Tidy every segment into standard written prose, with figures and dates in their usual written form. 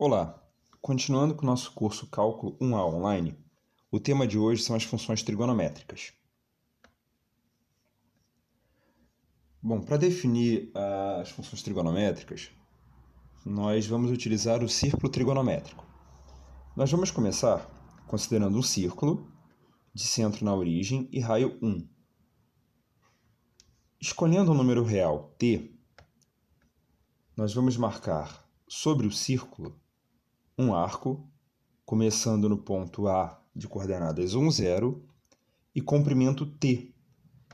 Olá! Continuando com o nosso curso Cálculo 1A Online, o tema de hoje são as funções trigonométricas. Bom, para definir as funções trigonométricas, nós vamos utilizar o círculo trigonométrico. Nós vamos começar considerando um círculo de centro na origem e raio 1. Escolhendo um número real t, nós vamos marcar sobre o círculo um arco, começando no ponto A de coordenadas 1, 0 e comprimento t.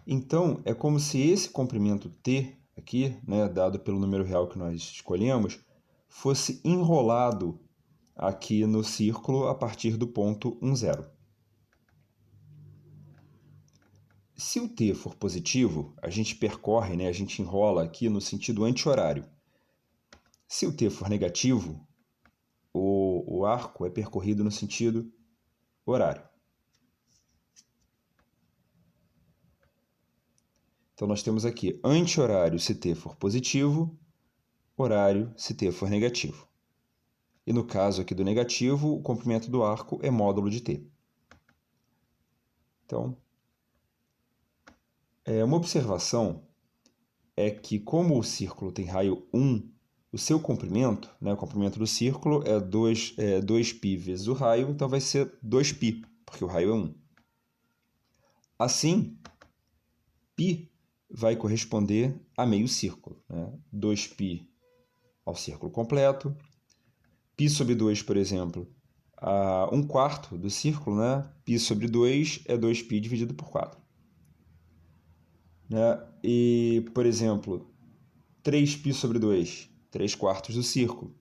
Então, é como se esse comprimento t aqui, dado pelo número real que nós escolhemos, fosse enrolado aqui no círculo a partir do ponto 1, 0. Se o t for positivo, a gente percorre, a gente enrola aqui no sentido anti-horário. Se o t for negativo, o arco é percorrido no sentido horário. Então, nós temos aqui anti-horário se t for positivo, horário se t for negativo. E no caso aqui do negativo, o comprimento do arco é módulo de t. Então, uma observação é que, como o círculo tem raio 1, o seu comprimento, o comprimento do círculo é 2π vezes o raio, então vai ser 2π, porque o raio é 1. Assim, π vai corresponder a meio círculo. 2π ao círculo completo. π sobre 2, por exemplo, a 1/4 do círculo, π sobre 2 é 2π dividido por 4. E, por exemplo, 3π sobre 2, 3/4 do círculo.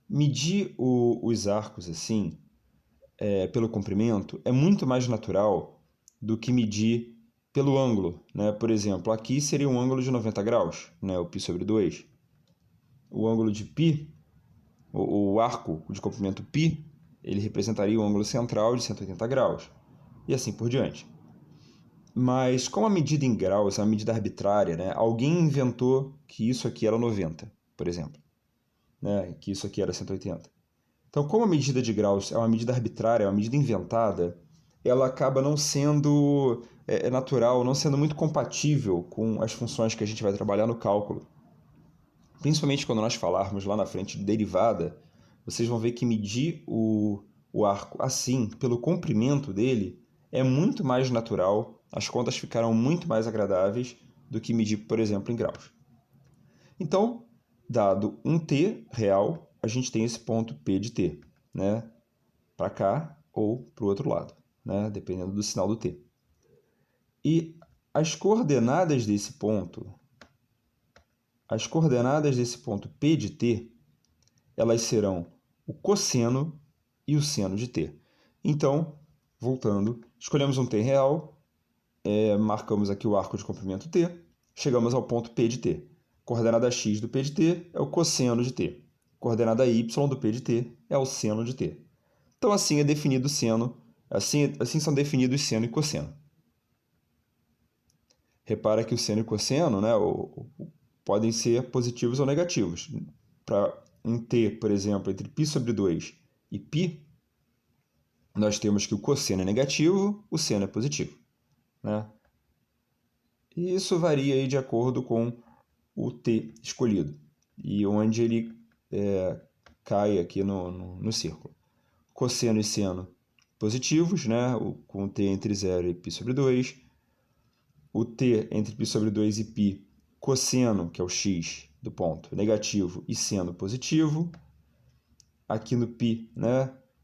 Medir os arcos assim, pelo comprimento, é muito mais natural do que medir pelo ângulo. Por exemplo, aqui seria um ângulo de 90 graus, o π sobre 2. O ângulo de π, o arco de comprimento π, ele representaria o ângulo central de 180 graus, e assim por diante. Mas, como a medida em graus é uma medida arbitrária, alguém inventou que isso aqui era 90, por exemplo, que isso aqui era 180. Então, como a medida de graus é uma medida arbitrária, é uma medida inventada, ela acaba não sendo natural, não sendo muito compatível com as funções que a gente vai trabalhar no cálculo. Principalmente quando nós falarmos lá na frente de derivada, vocês vão ver que medir o arco assim, pelo comprimento dele, é muito mais natural, as contas ficarão muito mais agradáveis do que medir, por exemplo, em graus. Então, dado um t real, a gente tem esse ponto P de t, para cá ou para o outro lado, dependendo do sinal do t. E as coordenadas desse ponto P de t, elas serão o cosseno e o seno de t. Então, voltando, escolhemos um t real, marcamos aqui o arco de comprimento t, chegamos ao ponto P de t. Coordenada x do P de t é o cosseno de t. Coordenada y do P de t é o seno de t. Então, assim é definido o seno, assim são definidos seno e cosseno. Repara que o seno e o cosseno, podem ser positivos ou negativos. Para um t, por exemplo, entre π sobre 2 e π, nós temos que o cosseno é negativo, o seno é positivo. E isso varia aí de acordo com o t escolhido e onde ele cai aqui no círculo. Cosseno e seno positivos, com t entre 0 e π sobre 2. O t entre π sobre 2 e π, cosseno, que é o x do ponto, negativo, e seno positivo. Aqui no π,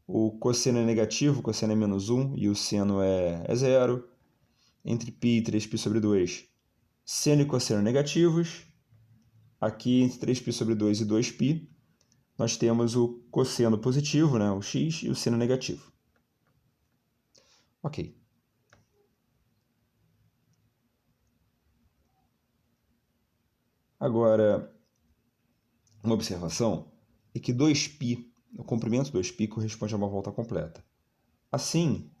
o cosseno é negativo, o cosseno é menos 1 e o seno é 0. Entre π e 3π sobre 2, seno e cosseno negativos. Aqui, entre 3π sobre 2 e 2π, nós temos o cosseno positivo, o x, e o seno negativo. Ok. Agora, uma observação é que 2π, o comprimento 2π corresponde a uma volta completa. Assim,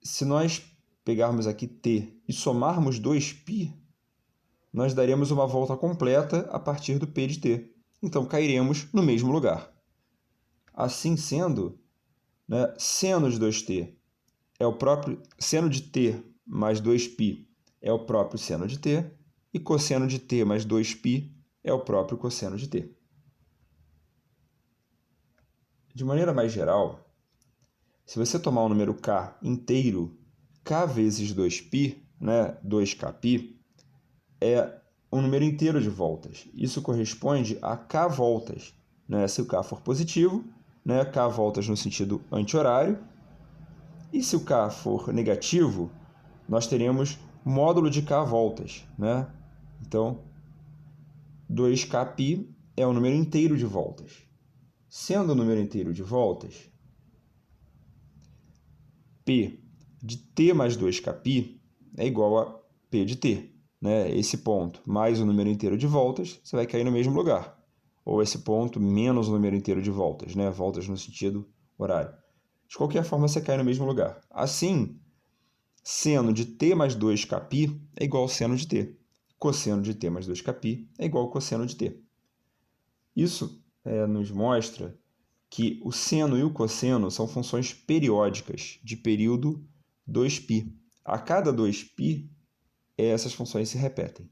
se nós pegarmos aqui t e somarmos 2π, nós daremos uma volta completa a partir do P de t. então cairemos no mesmo lugar. Assim sendo, né, seno de 2t é o próprio seno de t mais 2π é o próprio seno de t, e cosseno de t mais 2π é o próprio cosseno de t. De maneira mais geral, se você tomar o número k inteiro, k vezes 2π, né, 2kπ, é um número inteiro de voltas. Isso corresponde a k voltas, né? Se o k for positivo, né, k voltas no sentido anti-horário, e se o k for negativo, nós teremos módulo de k voltas, né? Então, 2kπ é o número inteiro de voltas. Sendo o número inteiro de voltas, P de t mais 2kπ é igual a P de t. Né? Esse ponto mais o número inteiro de voltas, você vai cair no mesmo lugar. Ou esse ponto menos o número inteiro de voltas, né? Voltas no sentido horário. De qualquer forma, você cai no mesmo lugar. Assim, seno de t mais 2kπ é igual ao seno de t. Cosseno de t mais 2kπ é igual ao cosseno de t. Isso nos mostra que o seno e o cosseno são funções periódicas de período 2π. A cada 2π, essas funções se repetem.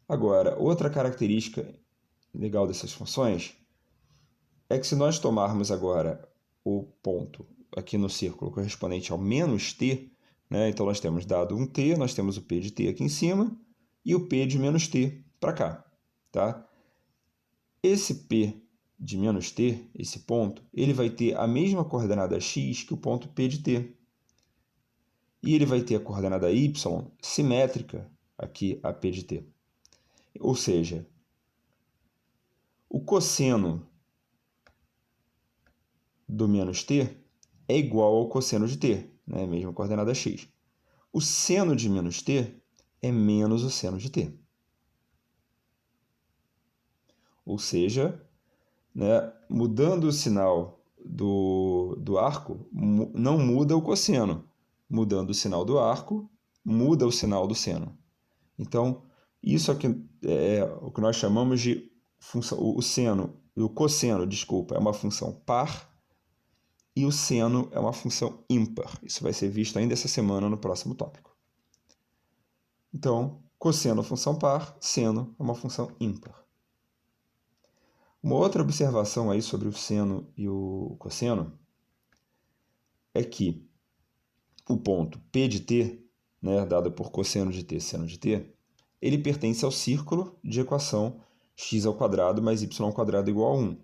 Agora, outra característica legal dessas funções é que se nós tomarmos agora o ponto aqui no círculo correspondente ao menos t, né? Então nós temos dado um t, nós temos o p de t aqui em cima e o p de menos t para cá. Tá? Esse P de menos t, esse ponto, ele vai ter a mesma coordenada x que o ponto P de t. E ele vai ter a coordenada y simétrica aqui a P de t. Ou seja, o cosseno do menos t é igual ao cosseno de t, né? Mesma coordenada x. O seno de menos t é menos o seno de t. Ou seja, né, mudando o sinal do arco, não muda o cosseno. Mudando o sinal do arco, muda o sinal do seno. Então, isso aqui é o que nós chamamos de função. O seno, o cosseno, desculpa, é uma função par e o seno é uma função ímpar. Isso vai ser visto ainda essa semana no próximo tópico. Então, cosseno é função par, seno é uma função ímpar. Uma outra observação aí sobre o seno e o cosseno é que o ponto P de t, né, dado por cosseno de t, seno de t, ele pertence ao círculo de equação x² mais y² igual a 1.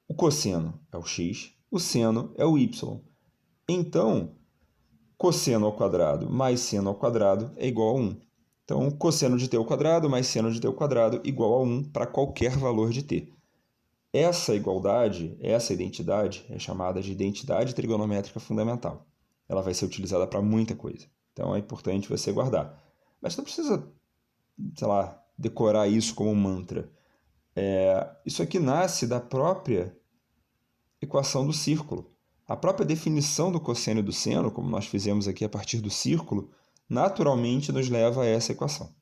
O cosseno é o x, o seno é o y. Então, cosseno ao quadrado mais seno ao quadrado é igual a 1. Então, cosseno de t ao quadrado mais seno de t ao quadrado igual a 1 para qualquer valor de t. Essa igualdade, essa identidade é chamada de identidade trigonométrica fundamental. Ela vai ser utilizada para muita coisa. Então é importante você guardar. Mas não precisa, sei lá, decorar isso como um mantra. Isso aqui nasce da própria equação do círculo. A própria definição do cosseno e do seno, como nós fizemos aqui a partir do círculo, naturalmente nos leva a essa equação.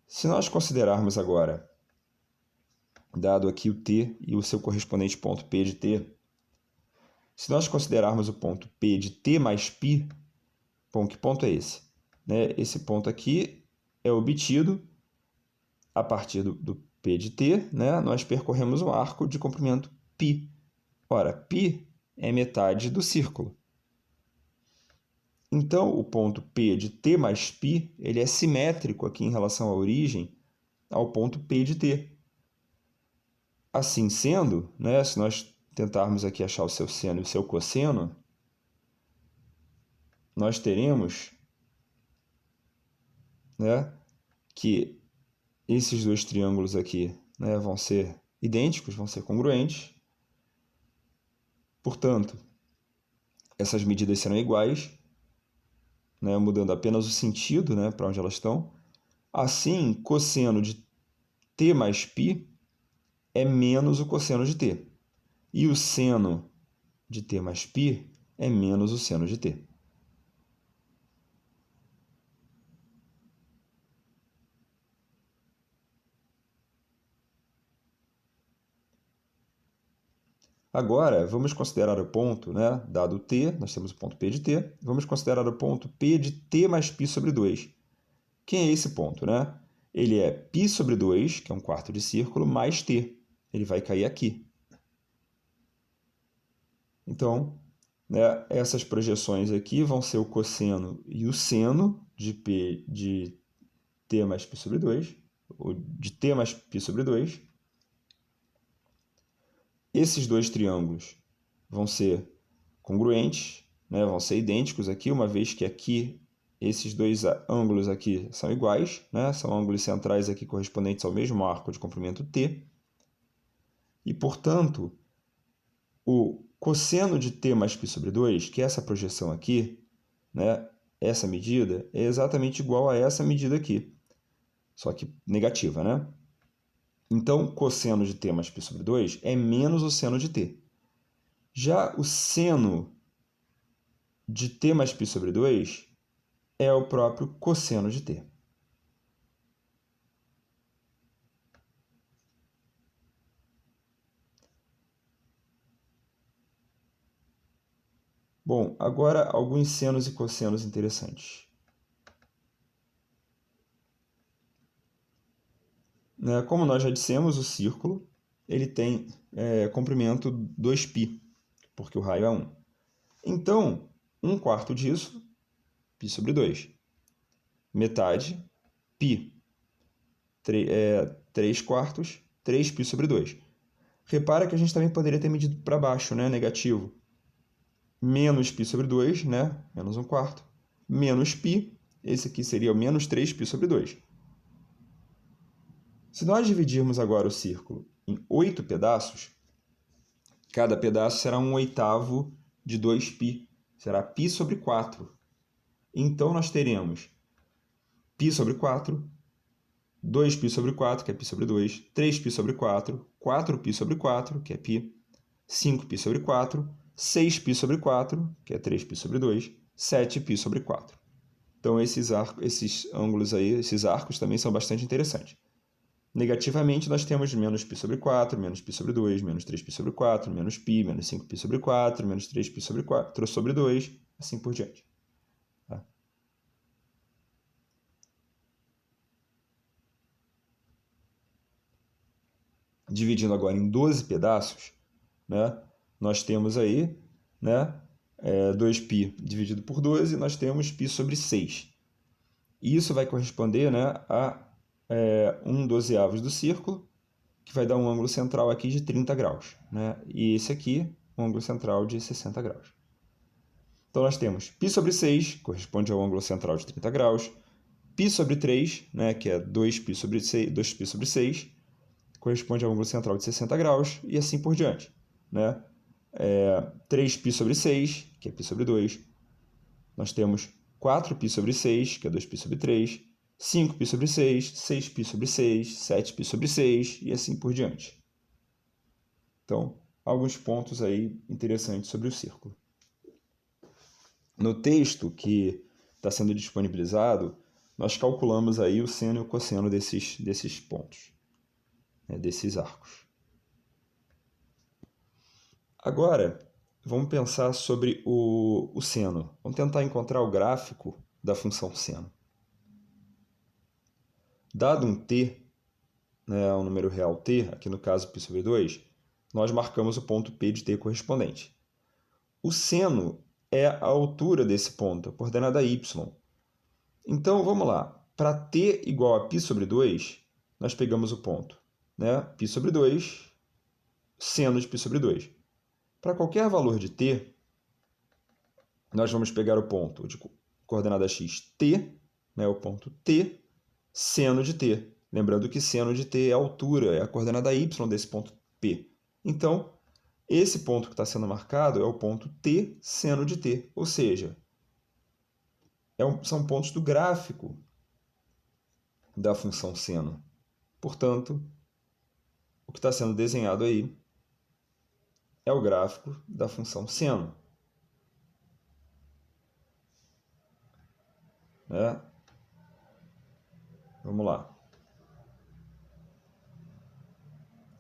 Se nós considerarmos agora, dado aqui o t e o seu correspondente ponto P de t, se nós considerarmos o ponto P de t mais π, bom, que ponto é esse? Né? Esse ponto aqui é obtido a partir do P de t, né? Nós percorremos um arco de comprimento π. Ora, π é metade do círculo. Então, o ponto P de t mais π ele é simétrico aqui em relação à origem ao ponto P de t. Assim sendo, né, se nós tentarmos aqui achar o seu seno e o seu cosseno, nós teremos, né, que esses dois triângulos aqui, né, vão ser idênticos, vão ser congruentes. Portanto, essas medidas serão iguais, né, mudando apenas o sentido, né, para onde elas estão. Assim, cosseno de t mais π é menos o cosseno de t. E o seno de t mais π é menos o seno de t. Agora, vamos considerar o ponto, né? Dado t, nós temos o ponto P de t, vamos considerar o ponto P de t mais π sobre 2. Quem é esse ponto, né? Ele é π sobre 2, que é um quarto de círculo, mais t. Ele vai cair aqui. Então, né, essas projeções aqui vão ser o cosseno e o seno de P de t mais π sobre 2, ou de t mais π sobre 2. Esses dois triângulos vão ser congruentes, né, vão ser idênticos aqui, uma vez que aqui esses dois ângulos aqui são iguais, né, são ângulos centrais aqui correspondentes ao mesmo arco de comprimento t. E, portanto, o cosseno de t mais π sobre 2, que é essa projeção aqui, né, essa medida, é exatamente igual a essa medida aqui, só que negativa, né? Então, cosseno de t mais π sobre 2 é menos o seno de t. Já o seno de t mais π sobre 2 é o próprio cosseno de t. Bom, agora alguns senos e cossenos interessantes. Como nós já dissemos, o círculo ele tem comprimento 2π, porque o raio é 1. Então, 1/4 disso, π sobre 2. Metade, π. 3/4, 3π sobre 2. Repara que a gente também poderia ter medido para baixo, né? Negativo. Menos π sobre 2, né? Menos 1/4. Menos π, esse aqui seria o menos 3π sobre 2. Se nós dividirmos agora o círculo em 8 pedaços, cada pedaço será 1/8 de 2π. Será π sobre 4. Então, nós teremos π sobre 4, 2π sobre 4, que é π sobre 2, 3π sobre 4, 4π sobre 4, que é π, 5π sobre 4, 6π sobre 4, que é 3π sobre 2, 7π sobre 4. Então, esses ângulos aí, esses arcos também são bastante interessantes. Negativamente, nós temos menos π sobre 4, menos π sobre 2, menos 3π sobre 4, menos π, menos 5π sobre 4, menos 3π sobre 4 sobre 2, assim por diante. Tá? Dividindo agora em 12 pedaços, né, nós temos aí, né, 2π dividido por 12, nós temos π sobre 6. E isso vai corresponder, né, a 1/12 do círculo, que vai dar um ângulo central aqui de 30 graus. Né? E esse aqui, um ângulo central de 60 graus. Então, nós temos π sobre 6, corresponde ao ângulo central de 30 graus. π sobre 3, né, que é 2π sobre 6, 2π sobre 6, corresponde ao ângulo central de 60 graus, e assim por diante. Né? 3π sobre 6, que é π sobre 2. Nós temos 4π sobre 6, que é 2π sobre 3. 5π sobre 6, 6π sobre 6, 7π sobre 6, e assim por diante. Então, alguns pontos aí interessantes sobre o círculo. No texto que está sendo disponibilizado, nós calculamos aí o seno e o cosseno desses pontos, né, desses arcos. Agora, vamos pensar sobre o seno. Vamos tentar encontrar o gráfico da função seno. Dado um t, né, um número real t, aqui no caso π sobre 2, nós marcamos o ponto P de t correspondente. O seno é a altura desse ponto, a coordenada y. Então, vamos lá. Para t igual a π sobre 2, nós pegamos o ponto, né? π sobre 2, seno de π sobre 2. Para qualquer valor de t, nós vamos pegar o ponto de coordenada x, t, né? O ponto t, seno de t. Lembrando que seno de t é a altura, é a coordenada y desse ponto P. Então, esse ponto que está sendo marcado é o ponto t, seno de t. Ou seja, são pontos do gráfico da função seno. Portanto, o que está sendo desenhado aí é o gráfico da função seno. Né? Vamos lá.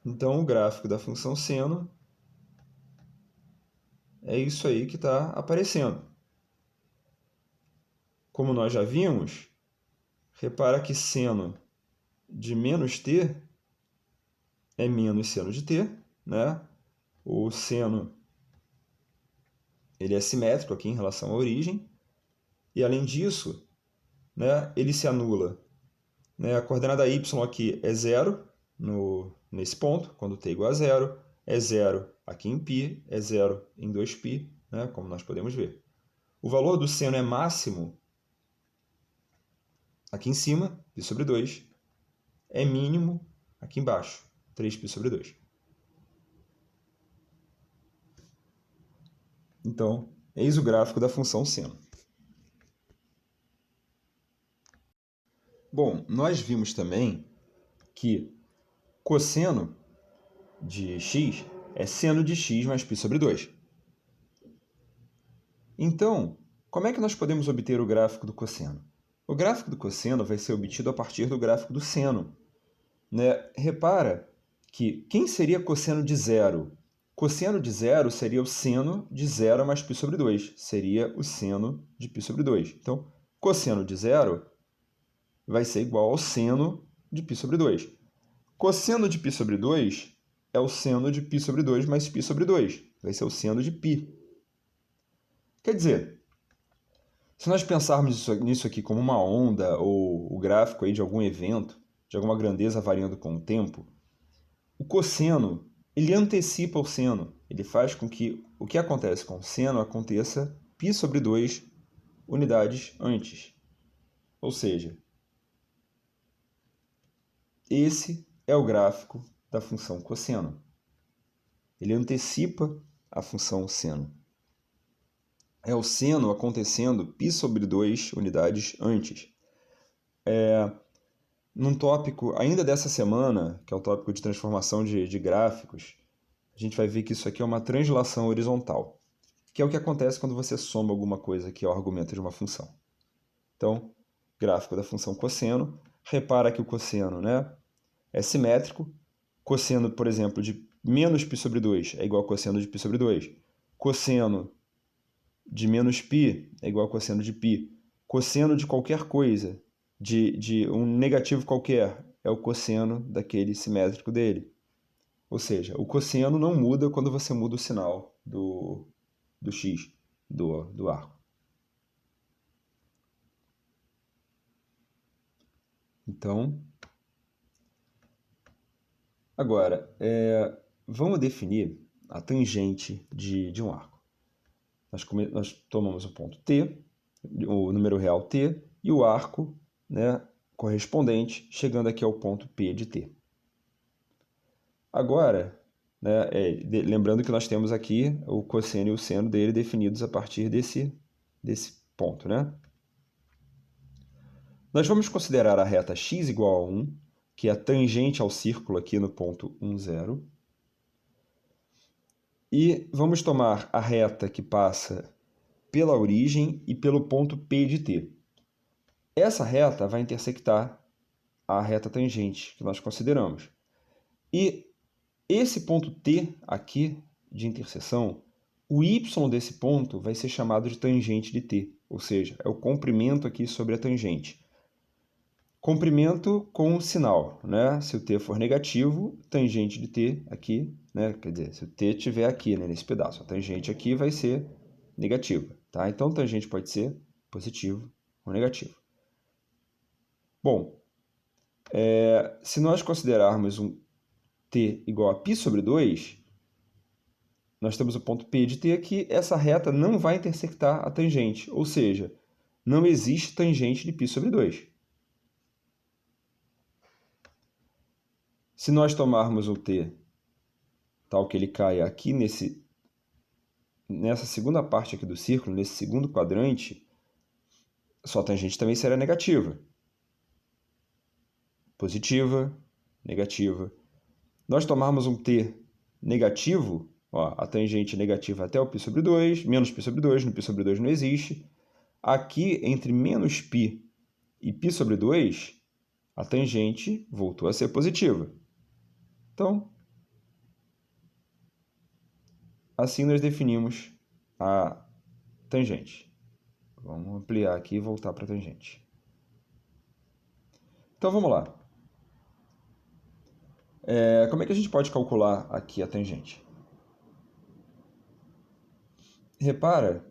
Então, o gráfico da função seno é isso aí que está aparecendo. Como nós já vimos, repara que seno de menos t é menos seno de t, né? O seno ele é simétrico aqui em relação à origem, e além disso, né, ele se anula. Né? A coordenada y aqui é 0 nesse ponto, quando t é igual a 0, é 0 aqui em π, é 0 em 2π, né, como nós podemos ver. O valor do seno é máximo aqui em cima, π sobre 2, é mínimo aqui embaixo, 3π sobre 2. Então, eis o gráfico da função seno. Bom, nós vimos também que cosseno de x é seno de x mais π sobre 2. Então, como é que nós podemos obter o gráfico do cosseno? O gráfico do cosseno vai ser obtido a partir do gráfico do seno. Né? Repara que quem seria cosseno de zero? Cosseno de zero seria o seno de 0 mais π sobre 2. Seria o seno de π sobre 2. Então, cosseno de zero vai ser igual ao seno de π sobre 2. Cosseno de π sobre 2 é o seno de π sobre 2 mais π sobre 2. Vai ser o seno de π. Quer dizer, se nós pensarmos nisso aqui como uma onda ou o gráfico aí de algum evento, de alguma grandeza variando com o tempo, o cosseno ele antecipa o seno. Ele faz com que o que acontece com o seno aconteça π sobre 2 unidades antes. Ou seja, esse é o gráfico da função cosseno. Ele antecipa a função seno. É o seno acontecendo π sobre 2 unidades antes. Num tópico ainda dessa semana, que é o tópico de transformação de gráficos, a gente vai ver que isso aqui é uma translação horizontal, que é o que acontece quando você soma alguma coisa que é o argumento de uma função. Então, gráfico da função cosseno, repara que o cosseno, né, é simétrico. Cosseno, por exemplo, de menos π sobre 2 é igual a cosseno de π sobre 2. Cosseno de menos π é igual a cosseno de π. Cosseno de qualquer coisa, de um negativo qualquer, é o cosseno daquele simétrico dele. Ou seja, o cosseno não muda quando você muda o sinal do x, do arco. Então, agora, vamos definir a tangente de um arco. Nós tomamos o ponto T, o número real T, e o arco, né, correspondente, chegando aqui ao ponto P de T. Agora, né, lembrando que nós temos aqui o cosseno e o seno dele definidos a partir desse ponto. Né? Nós vamos considerar a reta x igual a 1, que é tangente ao círculo aqui no ponto 1, 0. E vamos tomar a reta que passa pela origem e pelo ponto P de T. Essa reta vai intersectar a reta tangente que nós consideramos. E esse ponto T aqui de interseção, o y desse ponto vai ser chamado de tangente de T, ou seja, é o comprimento aqui sobre a tangente. Comprimento com sinal, né? Se o t for negativo, tangente de t aqui, né? Quer dizer, se o t estiver aqui, né, nesse pedaço, a tangente aqui vai ser negativa, tá? Então, tangente pode ser positivo ou negativo. Bom, se nós considerarmos um t igual a π sobre 2, nós temos o ponto P de t aqui, essa reta não vai intersectar a tangente, ou seja, não existe tangente de π sobre 2. Se nós tomarmos o t tal que ele caia aqui nessa segunda parte aqui do círculo, nesse segundo quadrante, sua tangente também será negativa. Positiva, negativa. Nós tomarmos um t negativo, ó, a tangente negativa até o π sobre 2, menos π sobre 2, no π sobre 2 não existe. Aqui, entre menos π e π sobre 2, a tangente voltou a ser positiva. Então, assim nós definimos a tangente. Vamos ampliar aqui e voltar para a tangente. Então vamos lá. Como é que a gente pode calcular aqui a tangente? Repara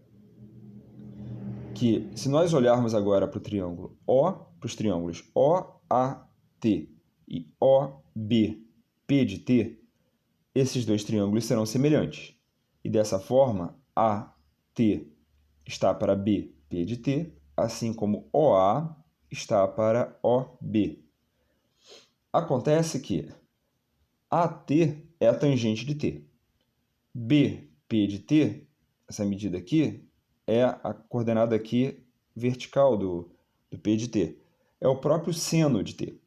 que se nós olharmos agora para o triângulo para os triângulos OAT e OB, P de T, esses dois triângulos serão semelhantes. E dessa forma, AT está para B, P de T, assim como OA está para OB. Acontece que AT é a tangente de T. B, P de T, essa medida aqui, é a coordenada aqui vertical do P de T. É o próprio seno de T.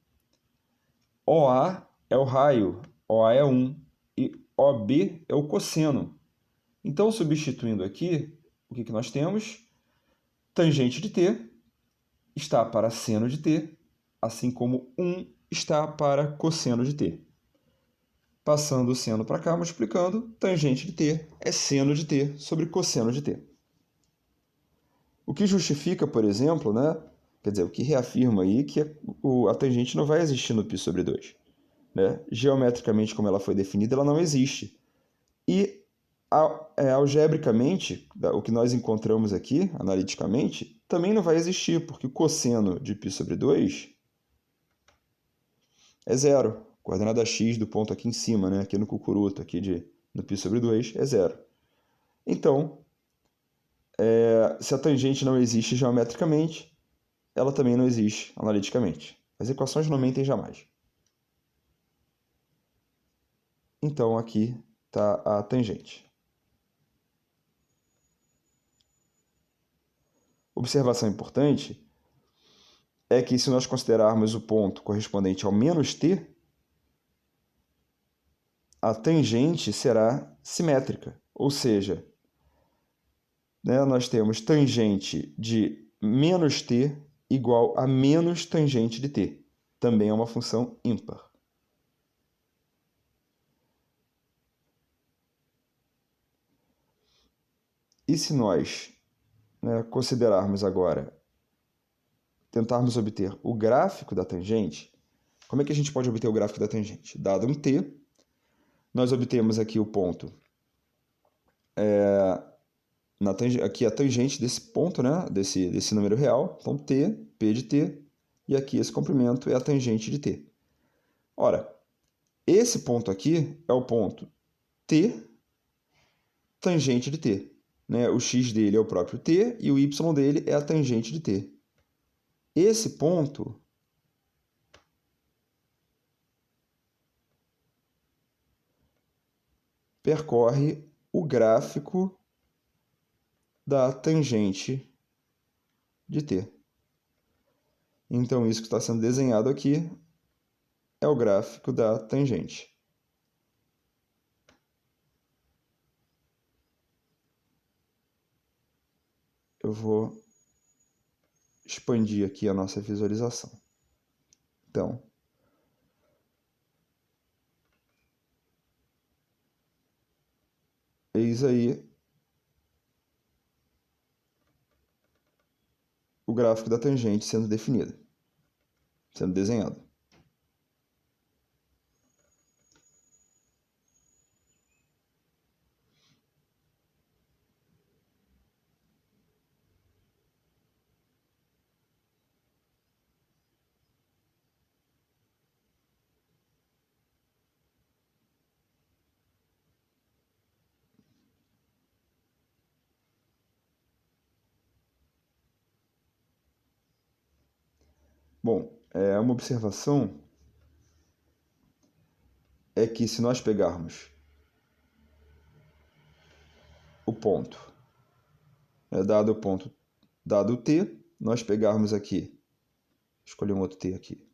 OA é o raio, OA é 1, e OB é o cosseno. Então, substituindo aqui, o que nós temos? Tangente de T está para seno de T, assim como 1 está para cosseno de T. Passando o seno para cá, multiplicando, tangente de T é seno de T sobre cosseno de T. O que justifica, por exemplo, né? Quer dizer, o que reafirma aí que a tangente não vai existir no π sobre 2. Né? Geometricamente, como ela foi definida, ela não existe. E algebricamente, o que nós encontramos aqui, analiticamente, também não vai existir, porque o cosseno de π sobre 2 é zero. Coordenada x do ponto aqui em cima, né? Aqui no cucuruto, aqui no π sobre 2, é zero. Então, se a tangente não existe geometricamente, ela também não existe analiticamente. As equações não mentem jamais. Então, aqui está a tangente. Observação importante é que se nós considerarmos o ponto correspondente ao menos t, a tangente será simétrica, ou seja, né, nós temos tangente de menos t igual a menos tangente de t. Também é uma função ímpar. E se nós, né, considerarmos agora, tentarmos obter o gráfico da tangente, como é que a gente pode obter o gráfico da tangente? Dado um t, nós obtemos aqui o ponto, aqui a tangente desse ponto, né, desse número real, então t, p de t, e aqui esse comprimento é a tangente de t. Ora, esse ponto aqui é o ponto t tangente de t. Né? O x dele é o próprio t e o y dele é a tangente de t. Esse ponto percorre o gráfico da tangente de t. Então, isso que está sendo desenhado aqui é o gráfico da tangente. Eu vou expandir aqui a nossa visualização. Então, eis aí o gráfico da tangente sendo definido, sendo desenhado. Bom, uma observação é que se nós pegarmos o ponto, dado o ponto, dado o t, nós pegarmos aqui, escolher um outro t aqui,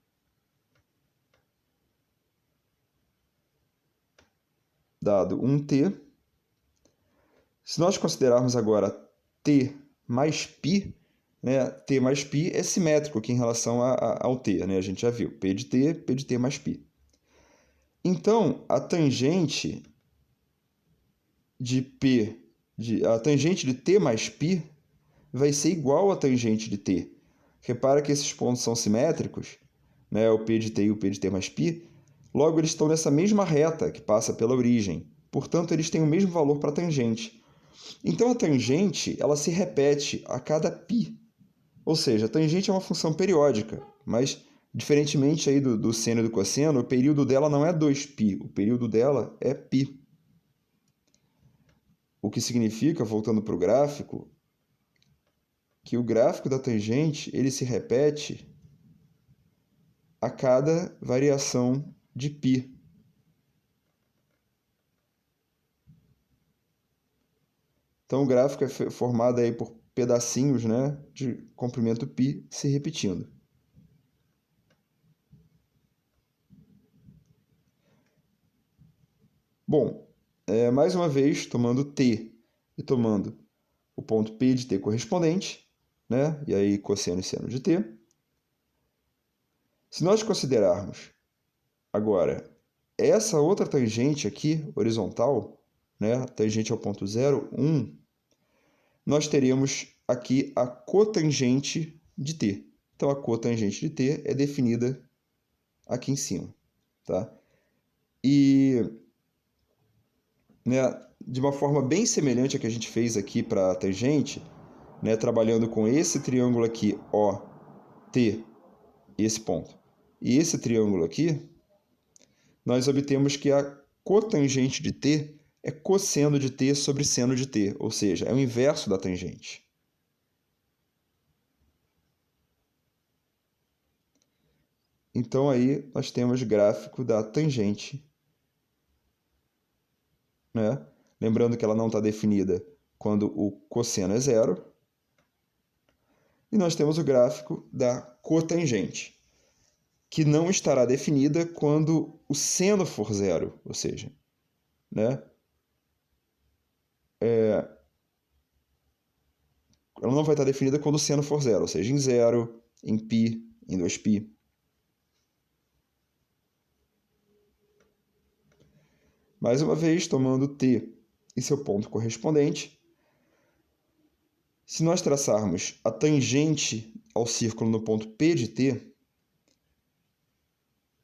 dado um t, se nós considerarmos agora t mais π, né, t mais π é simétrico aqui em relação ao t, né, a gente já viu, p de t mais π. Então, a tangente de p a tangente de t mais π vai ser igual à tangente de t. Repara que esses pontos são simétricos, né? O P de t e o P de t mais π. Logo, eles estão nessa mesma reta que passa pela origem. Portanto, eles têm o mesmo valor para a tangente. Então, a tangente ela se repete a cada π. Ou seja, a tangente é uma função periódica, mas, diferentemente aí do seno e do cosseno, o período dela não é 2π, o período dela é π. O que significa, voltando para o gráfico, que o gráfico da tangente ele se repete a cada variação de π. Então, o gráfico é formado aí por pedacinhos, né, de comprimento π se repetindo. Bom, mais uma vez, tomando t e tomando o ponto P de t correspondente, né, e aí cosseno e seno de t. Se nós considerarmos agora essa outra tangente aqui, horizontal, né, tangente ao ponto 0, 1, nós teríamos aqui a cotangente de t. Então, a cotangente de t é definida aqui em cima, tá? E, né, de uma forma bem semelhante à que a gente fez aqui para a tangente, né, trabalhando com esse triângulo aqui, OT, esse ponto, e esse triângulo aqui, nós obtemos que a cotangente de t é cosseno de t sobre seno de t, ou seja, é o inverso da tangente. Então, aí nós temos gráfico da tangente, né? Lembrando que ela não está definida quando o cosseno é zero. E nós temos o gráfico da cotangente, que não estará definida quando o seno for zero, ou seja, né? Ela não vai estar definida quando o seno for zero, ou seja, em zero, em π, em 2π. Mais uma vez, tomando t e seu ponto correspondente, se nós traçarmos a tangente ao círculo no ponto P de t,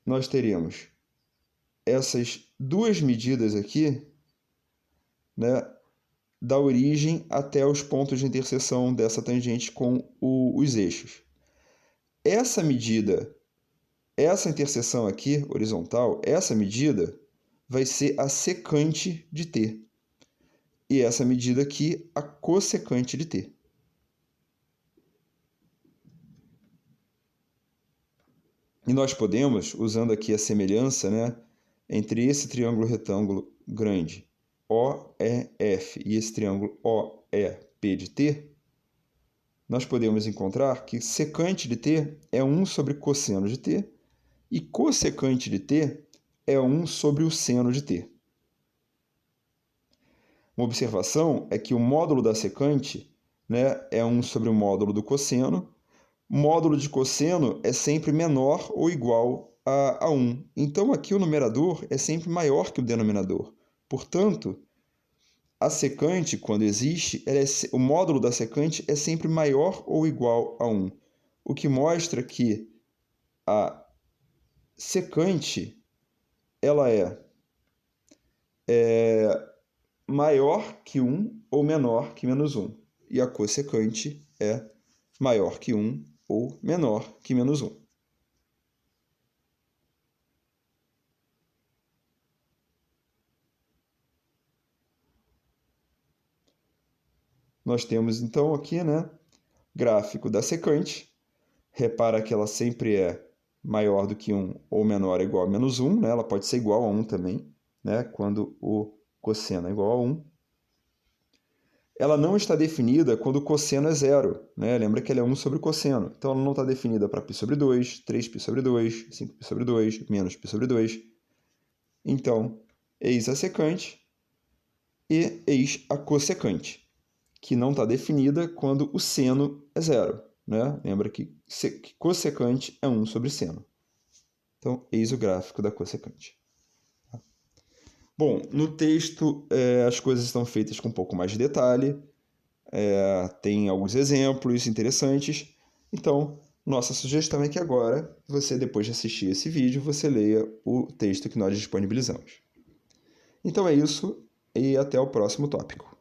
nós teremos essas duas medidas aqui, né, da origem até os pontos de interseção dessa tangente com os eixos. Essa medida, essa interseção aqui, horizontal, essa medida vai ser a secante de t. E essa medida aqui, a cossecante de t. E nós podemos, usando aqui a semelhança, né, entre esse triângulo retângulo grande OEF e esse triângulo OEP de t, nós podemos encontrar que secante de t é 1 sobre cosseno de t e cossecante de t é 1 sobre o seno de t. Uma observação é que o módulo da secante, né, é 1 sobre o módulo do cosseno. O módulo de cosseno é sempre menor ou igual a 1. Então, aqui o numerador é sempre maior que o denominador. Portanto, a secante, quando existe, o módulo da secante é sempre maior ou igual a 1. O que mostra que a secante ela é maior que 1 ou menor que menos 1. E a cossecante é maior que 1 ou menor que menos 1. Nós temos então aqui, né, gráfico da secante. Repara que ela sempre é maior do que 1 ou menor ou igual a menos 1, né? Ela pode ser igual a 1 também, né, quando o cosseno é igual a 1. Ela não está definida quando o cosseno é zero, né? Lembra que ela é 1 sobre o cosseno. Então, ela não está definida para π sobre 2, 3π sobre 2, 5π sobre 2, menos π sobre 2. Então, eis a secante e eis a cossecante, que não está definida quando o seno é zero, né? Lembra que cossecante é 1 sobre seno. Então, eis o gráfico da cossecante. Bom, no texto as coisas estão feitas com um pouco mais de detalhe, tem alguns exemplos interessantes. Então, nossa sugestão é que agora, você depois de assistir esse vídeo, você leia o texto que nós disponibilizamos. Então é isso e até o próximo tópico.